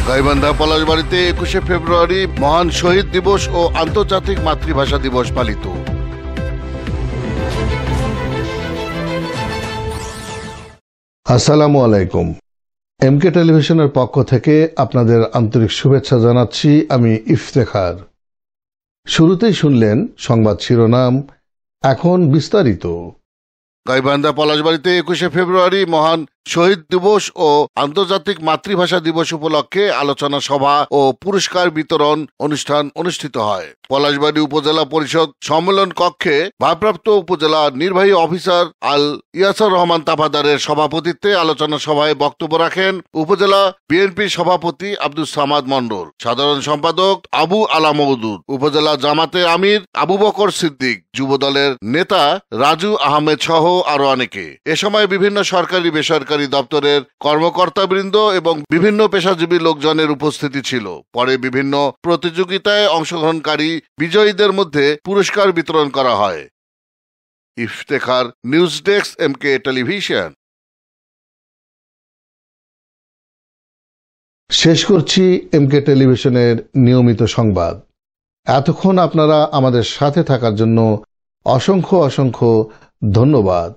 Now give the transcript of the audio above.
গাইবান্ধা পলাশবাড়িতে 21শে ফেব্রুয়ারি মহান শহীদ দিবস ও আন্তর্জাতিক মাতৃভাষা দিবস পালিত। আসসালামু আলাইকুম। এমকে টেলিভিশনের পক্ষ থেকে আপনাদের আন্তরিক শুভেচ্ছা জানাচ্ছি আমি ইফতেখার। শুরুতেই শুনলেন সংবাদ শিরোনাম, এখন বিস্তারিত। গাইবান্ধা পলাশবাড়িতে 21শে ফেব্রুয়ারি মহান শহীদ দিবস ও আন্তর্জাতিক মাতৃভাষা দিবস উপলক্ষে আলোচনা সভা ও পুরস্কার বিতরণ অনুষ্ঠান অনুষ্ঠিত হয়। পলাশবাড়ি উপজেলা পরিষদ সম্মেলন কক্ষে ভারপ্রাপ্ত উপজেলা নির্বাহী অফিসার আল ইয়াসার রহমান তাফাদারের সভাপতিত্বে আলোচনা সভায় বক্তব্য রাখেন উপজেলা বিএনপির সভাপতি আব্দুল সামাদ মণ্ডল, সাধারণ সম্পাদক আবু আলা মওদুদ, উপজেলা জামাতে আমির আবু বকর সিদ্দিক, যুবদলের নেতা রাজু আহমেদ সহ আরো অনেকে। এ সময় বিভিন্ন সরকারি বেসরকারি দপ্তরের কর্মকর্তাবৃন্দ এবং বিভিন্ন পেশাজীবী লোকজনের উপস্থিতি ছিল। পরে বিভিন্ন প্রতিযোগিতায় অংশগ্রহণকারী বিজয়ীদের মধ্যে পুরস্কার বিতরণ করা হয়। Iftekhar, news desk, MK television. শেষ করছি এমকে টেলিভিশনের নিয়মিত সংবাদ। এতক্ষণ আপনারা আমাদের সাথে থাকার জন্য অসংখ্য ধন্যবাদ।